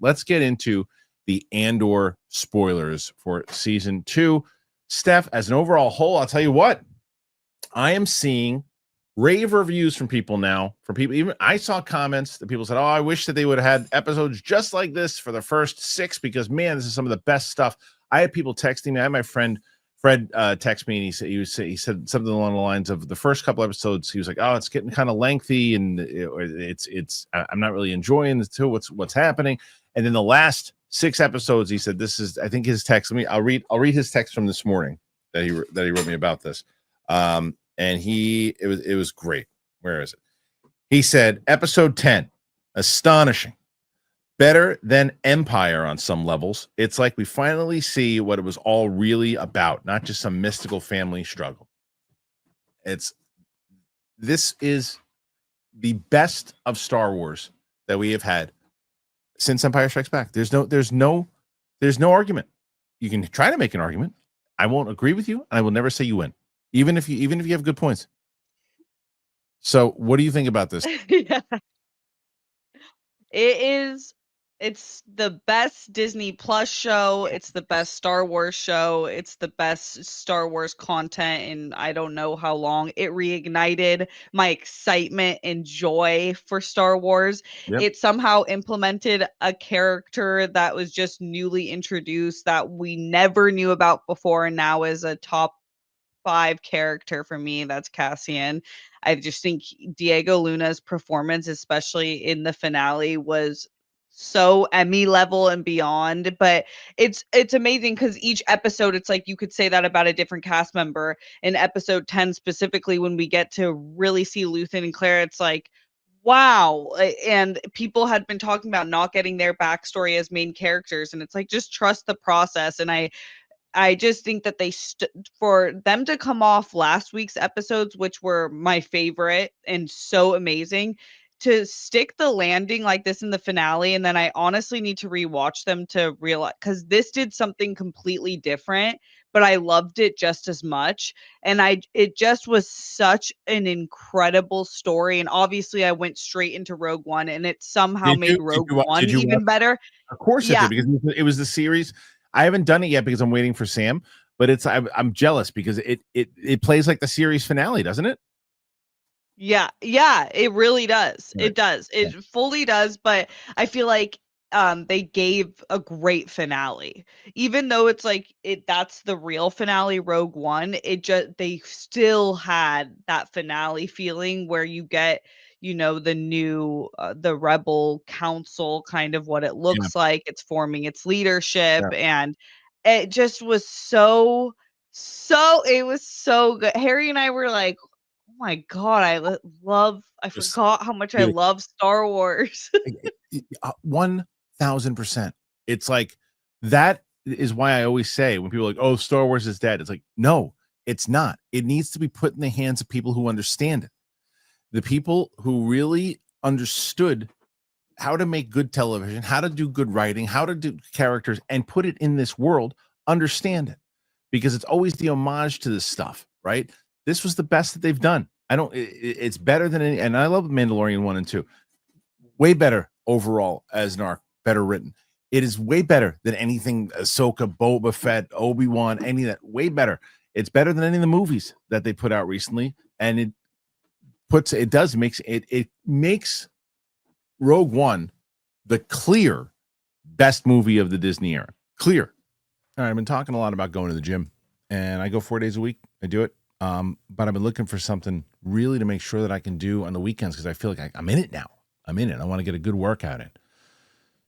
let's get into the Andor spoilers for season 2. Steph, as an overall whole, I'll tell you what, I am seeing rave reviews from people now. From people, even I saw comments that people said, "Oh, I wish that they would have had episodes just like this for the first 6 because man, this is some of the best stuff." I had people texting me. I had my friend Fred text me, and he said something along the lines of the first couple episodes. He was like, "Oh, it's getting kind of lengthy, and I'm not really enjoying this too. What's happening?" And then the last 6 episodes, he said, "This is." I think his text. I'll read his text from this morning that he wrote me about this. And it was great. Where is it? He said, episode 10, astonishing, better than Empire on some levels. It's like we finally see what it was all really about, not just some mystical family struggle. This is the best of Star Wars that we have had since Empire Strikes Back. There's no argument. You can try to make an argument. I won't agree with you, and I will never say you win. Even if you have good points. So what do you think about this? Yeah. It's the best Disney Plus show. It's the best Star Wars show. It's the best Star Wars content in I don't know how long. It reignited my excitement and joy for Star Wars. Yep. It somehow implemented a character that was just newly introduced that we never knew about before, and now is a top 5 character for me. That's Cassian. I just think Diego Luna's performance, especially in the finale, was so Emmy level and beyond. But it's amazing because each episode, it's like you could say that about a different cast member. In episode 10 specifically, when we get to really see Luthen and Claire, it's like, wow. And people had been talking about not getting their backstory as main characters, and it's like, just trust the process. And I just think that for them to come off last week's episodes, which were my favorite and so amazing, to stick the landing like this in the finale, and then I honestly need to rewatch them to realize, because this did something completely different, but I loved it just as much. And it just was such an incredible story. And obviously, I went straight into Rogue One, and it somehow made Rogue One even better. Of course it did, because it was the series. I haven't done it yet because I'm waiting for Sam, but I'm jealous because it plays like the series finale, doesn't it? Yeah, it really does. Right. It does. It fully does, but I feel like they gave a great finale. Even though it's like that's the real finale, Rogue One, they still had that finale feeling where you get, the new the Rebel Council, kind of what it looks like. It's forming its leadership, and it just was so it was so good. Harry and I were like, oh my God, I forgot how much I love Star Wars. 1000%. It's like, that is why I always say when people are like, "Oh, Star Wars is dead," it's like, no, it's not. It needs to be put in the hands of people who understand it. The people who really understood how to make good television, how to do good writing, how to do characters, and put it in this world, understand it. Because it's always the homage to this stuff, right? This was the best that they've done. It's better than any, and I love Mandalorian 1 and 2. Way better overall as an arc, better written. It is way better than anything Ahsoka, Boba Fett, Obi-Wan, any of that. Way better. It's better than any of the movies that they put out recently, and it makes Rogue One the clear best movie of the Disney era. Clear. All right, I've been talking a lot about going to the gym, and I go 4 days a week. I do it. But I've been looking for something really to make sure that I can do on the weekends, because I feel like I'm in it now. I'm in it. I want to get a good workout in.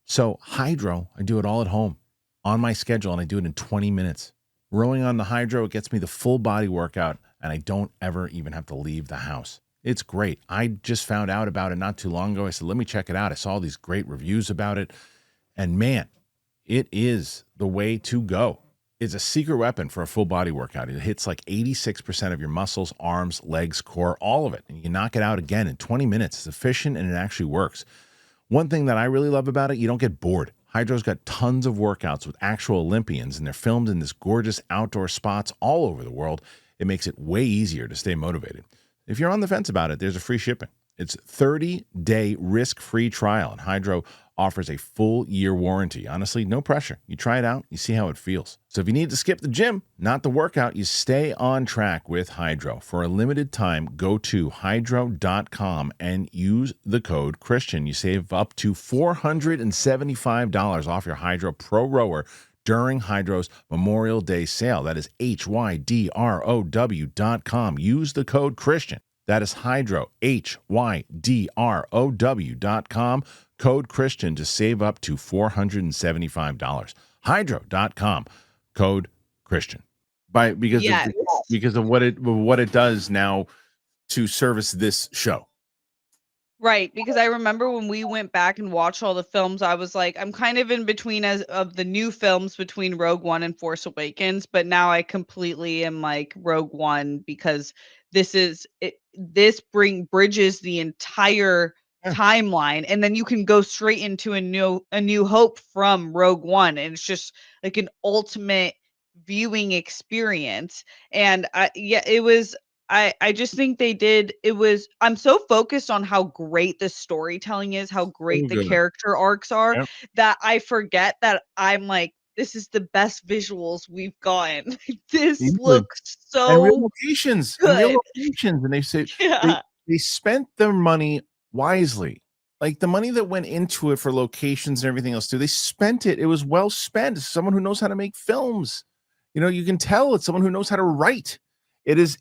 So Hydrow, I do it all at home on my schedule, and I do it in 20 minutes. Rowing on the Hydrow, it gets me the full body workout, and I don't ever even have to leave the house. It's great. I just found out about it not too long ago. I said, let me check it out. I saw these great reviews about it, and man, it is the way to go. It's a secret weapon for a full body workout. It hits like 86% of your muscles, arms, legs, core, all of it. And you knock it out again in 20 minutes. It's efficient, and it actually works. One thing that I really love about it, you don't get bored. Hydrow's got tons of workouts with actual Olympians, and they're filmed in this gorgeous outdoor spots all over the world. It makes it way easier to stay motivated. If you're on the fence about it, there's a free shipping. It's 30-day risk-free trial, and Hydrow offers a full year warranty. Honestly, no pressure. You try it out, you see how it feels. So if you need to skip the gym, not the workout, you stay on track with Hydrow. For a limited time, go to hydrow.com and use the code Kristian. You save up to $475 off your Hydrow Pro Rower during Hydrow's Memorial Day sale. That is hydrow.com. Use the code Kristian. That is Hydrow, hydrow.com. Code Kristian to save up to $475. Hydrow.com. Code Kristian. Because of what it does now to service this show. Right, because I remember when we went back and watched all the films, I was like, I'm kind of in between of the new films between Rogue One and Force Awakens, but now I completely am like Rogue One because this bridges the entire timeline, and then you can go straight into a new hope from Rogue One, and it's just like an ultimate viewing experience. And I just think I'm so focused on how great the storytelling is, how great the character arcs are, that I forget that I'm like, this is the best visuals we've gotten. This looks so and real locations. good. And they say they spent their money wisely. Like the money that went into it for locations and everything else too, they spent it. It was well spent. Someone who knows how to make films. You can tell it's someone who knows how to write. It's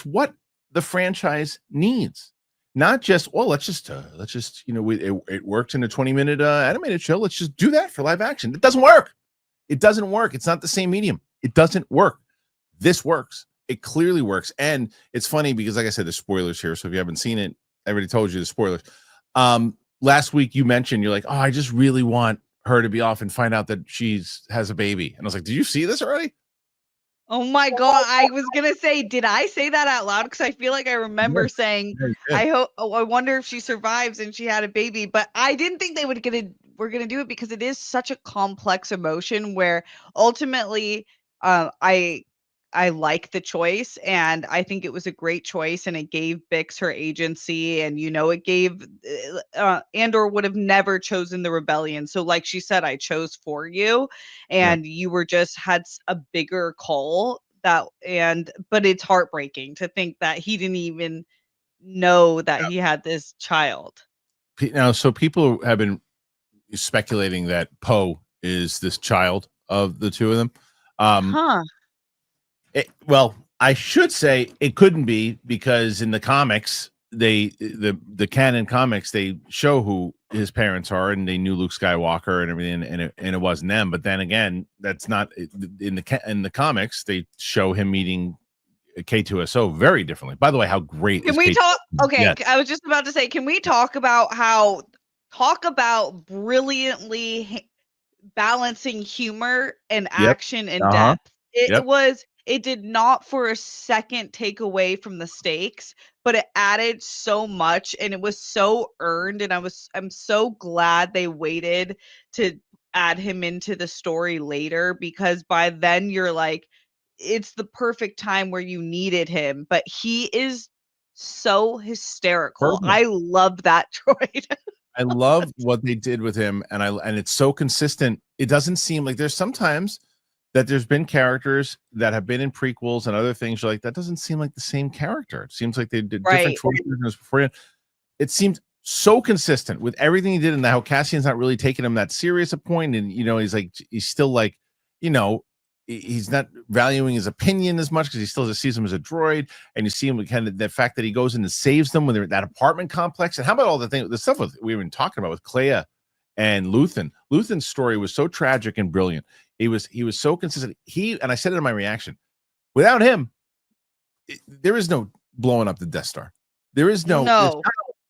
what the franchise needs. Not just, let's just it worked in a 20-minute animated show. Let's just do that for live action. It doesn't work. It's not the same medium. It doesn't work. This works. It clearly works. And it's funny because, like I said, there's spoilers here. So if you haven't seen it, I already told you the spoilers. Last week you mentioned, you're like, I just really want her to be off and find out that has a baby. And I was like, did you see this already? Oh my God. I was going to say, did I say that out loud? Because I feel like I remember saying, I wonder if she survives and she had a baby, but I didn't think they were going to do it because it is such a complex emotion where ultimately I like the choice, and I think it was a great choice, and it gave Bix her agency, and it gave Andor would have never chosen the rebellion. So like she said, I chose for you, and you were just had a bigger call but it's heartbreaking to think that he didn't even know that he had this child. Now, so people have been speculating that Poe is this child of the two of them. I should say it couldn't be, because in the comics, the canon comics, they show who his parents are, and they knew Luke Skywalker and everything, and it wasn't them. But then again, that's not in the comics. They show him meeting K2SO very differently. By the way, how great can we talk? Okay, yes. I was just about to say, can we talk about brilliantly balancing humor and action and depth? It did not for a second take away from the stakes, but it added so much, and it was so earned. And I'm so glad they waited to add him into the story later, because by then you're like, it's the perfect time where you needed him. But he is so hysterical. Perfect. I love that droid. I love what they did with him, and it's so consistent. It doesn't seem like there's sometimes that there's been characters that have been in prequels and other things. You're like, that doesn't seem like the same character. It seems like they did different choices before. It seemed so consistent with everything he did, and how Cassian's not really taking him that serious a point. And he's still like, he's not valuing his opinion as much because he still just sees him as a droid. And you see him kind of the fact that he goes in and saves them when they're at that apartment complex. And how about all the stuff we've been talking about with Clea and Luthen? Luthen's story was so tragic and brilliant. He was so consistent. And I said it in my reaction, without him, there is no blowing up the Death Star. There is no.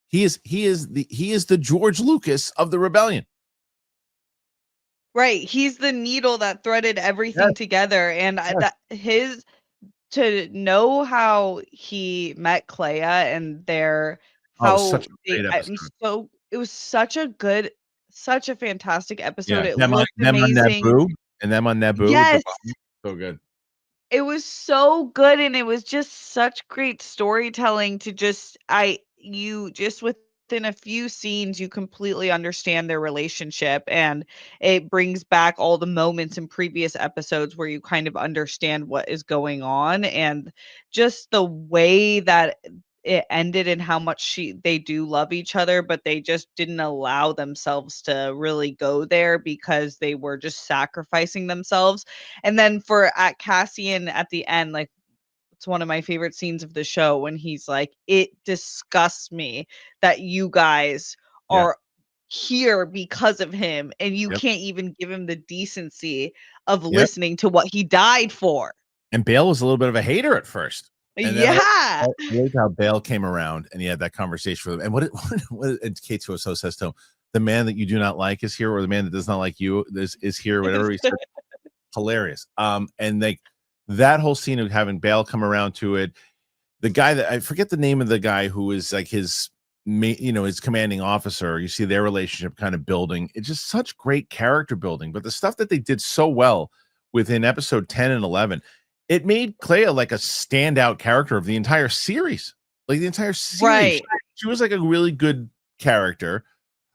He is the George Lucas of the rebellion. Right. He's the needle that threaded everything together. And to know how he met Clea and it was such a fantastic episode. It looked amazing. And them on Naboo. Yes. So good. It was so good, and it was just such great storytelling to you just within a few scenes, you completely understand their relationship, and it brings back all the moments in previous episodes where you kind of understand what is going on, and just the way that it ended and how much they do love each other, but they just didn't allow themselves to really go there because they were just sacrificing themselves. And then for at Cassian at the end, like, it's one of my favorite scenes of the show when he's like, "It disgusts me that you guys Yeah. are here because of him, and you Yep. can't even give him the decency of Yep. listening to what he died for." And Bale was a little bit of a hater at first. And then Yeah. I like how Bale came around and he had that conversation with him. And what and K2SO says to him, the man that you do not like is here, or the man that does not like you is here, whatever he said. Hilarious. And like that whole scene of having Bale come around to it, the guy that I forget the name of the guy who is like his his commanding officer, you see their relationship kind of building. It's just such great character building. But the stuff that they did so well within episode 10 and 11, it made Clea like a standout character of the entire series. Like the entire series. Right. She was like a really good character.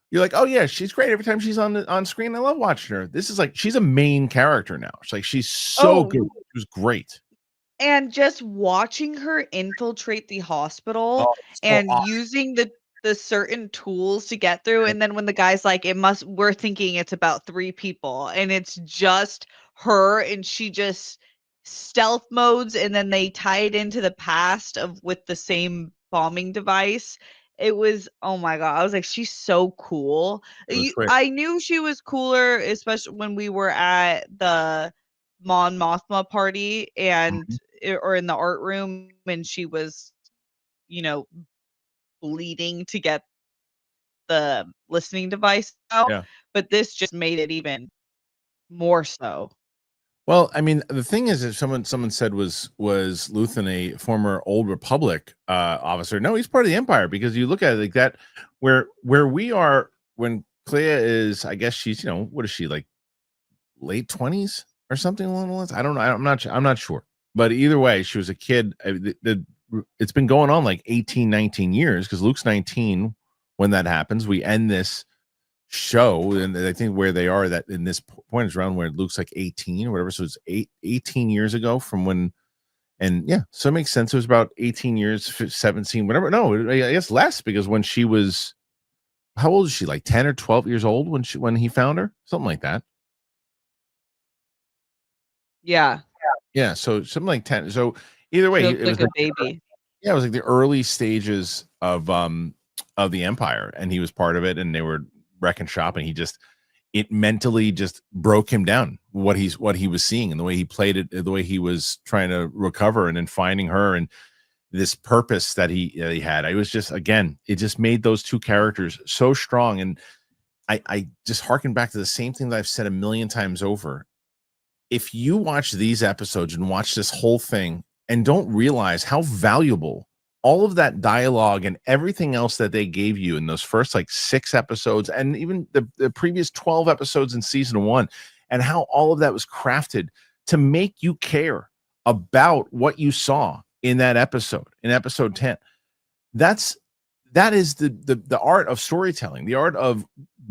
You're like, oh yeah, she's great every time she's on screen. I love watching her. This is like she's a main character now. She's like she's so good. She was great. And just watching her infiltrate the hospital Oh, it's so and using the certain tools to get through, and then when the guy's like, we're thinking it's about 3 people, and it's just her, and she just stealth modes, and then they tie it into the past of with the same bombing device. It was, oh my god, I was like, "She's so cool." great. I knew she was cooler, especially when we were at the Mon Mothma party Mhm. or in the art room, and she was, you know, bleeding to get the listening device out, Yeah. but this just made it even more so. Well, I mean, the thing is, if someone said was Luthen a former Old Republic officer? No, he's part of the Empire because you look at it like that, where we are when Clea is, I guess she's what is she like late 20s or something along the lines. I don't know. I'm not sure. But either way, she was a kid. It's been going on like 18, 19 years because Luke's 19 when that happens. We end this show, and I think where they are that in this point is around where Luke's like 18 or whatever. So it's 18 years ago from when, and yeah, so it makes sense. It was about 18 years, 17, whatever. No, I guess less because when she was, how old is she? Like 10 or 12 years old when he found her, something like that. Yeah, Yeah, so something like 10. So either she way, looked it was like a like baby. yeah, it was like the early stages of the Empire, and he was part of it, and they were wrecking shop, and it mentally just broke him down what he was seeing and the way he played it, the way he was trying to recover and then finding her and this purpose that he had. I was just again, it just made those two characters so strong, and I just harken back to the same thing that I've said a million times over. If you watch these episodes and watch this whole thing and don't realize how valuable all of that dialogue and everything else that they gave you in those first like 6 episodes and even the previous 12 episodes in season 1 and how all of that was crafted to make you care about what you saw in that episode, in episode 10. That is the art of storytelling, the art of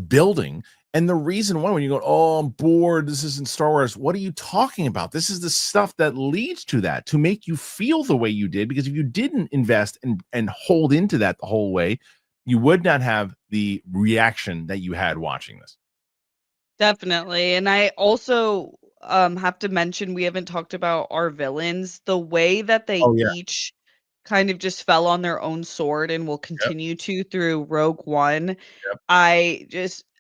building. And the reason why, when you go, oh, I'm bored, this isn't Star Wars, what are you talking about? This is the stuff that leads to that, to make you feel the way you did. Because if you didn't invest and hold into that the whole way, you would not have the reaction that you had watching this. Definitely. And I also have to mention we haven't talked about our villains. The way that they Oh yeah. each kind of just fell on their own sword and will Yep. continue to through Rogue One. Yep.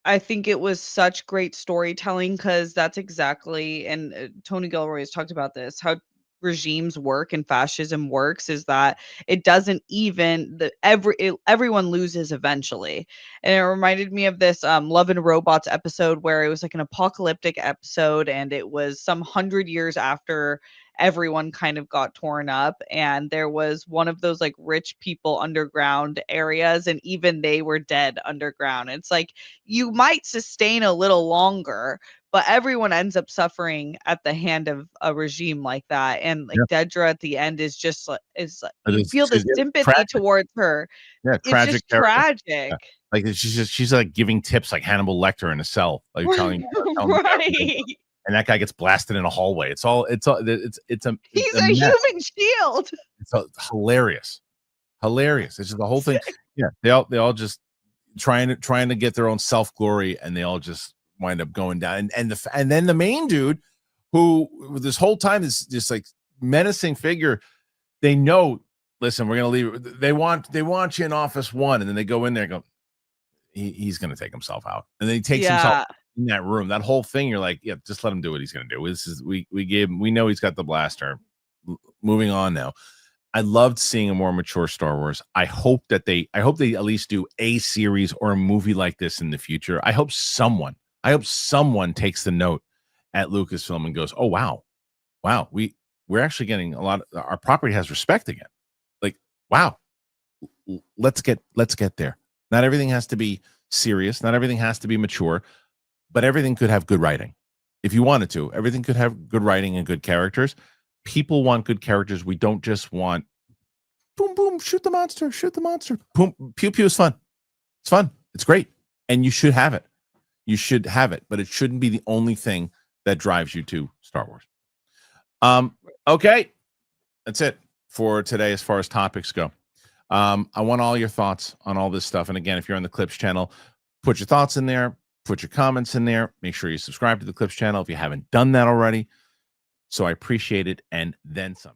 I think it was such great storytelling because that's exactly, and Tony Gilroy has talked about this, how regimes work and fascism works is that it doesn't even everyone loses eventually. And it reminded me of this Love and Robots episode where it was like an apocalyptic episode, and it was some 100 years after everyone kind of got torn up, and there was one of those like rich people underground areas, and even they were dead underground. It's like you might sustain a little longer, but everyone ends up suffering at the hand of a regime like that. And like Yeah. Dedra at the end is just like But you feel the she's sympathy tragic. towards her. Yeah, It's tragic just character. tragic. Yeah. Like she's like giving tips like Hannibal Lecter in a cell, like telling Right. and that guy gets blasted in a hallway. It's a He's a mess. human shield. It's hilarious. It's just the whole thing. Yeah, they all just trying to get their own self glory, and they all just wind up going down. And then the main dude, who this whole time is just like menacing figure. They know. Listen, we're gonna leave. They want you in office 1, and then they go in there and go. He's gonna take himself out, and then he takes himself in that room. That whole thing, you're like, yeah, just let him do what he's gonna do. This is we gave him. We know he's got the blaster. Moving on now. I loved seeing a more mature Star Wars. I hope they at least do a series or a movie like this in the future. I hope someone takes the note at Lucasfilm and goes, "Oh wow, we're actually getting a lot. Our property has respect again. Like, wow, let's get there. Not everything has to be serious. Not everything has to be mature, but everything could have good writing. If you wanted to, everything could have good writing and good characters. People want good characters. We don't just want boom, boom, shoot the monster. Boom, pew, pew is fun. It's fun. It's great. And you should have it. But it shouldn't be the only thing that drives you to Star Wars. Okay. That's it for today as far as topics go. I want all your thoughts on all this stuff. And again, if you're on the Clips channel, put your thoughts in there, put your comments in there. Make sure you subscribe to the Clips channel if you haven't done that already. So I appreciate it, and then some.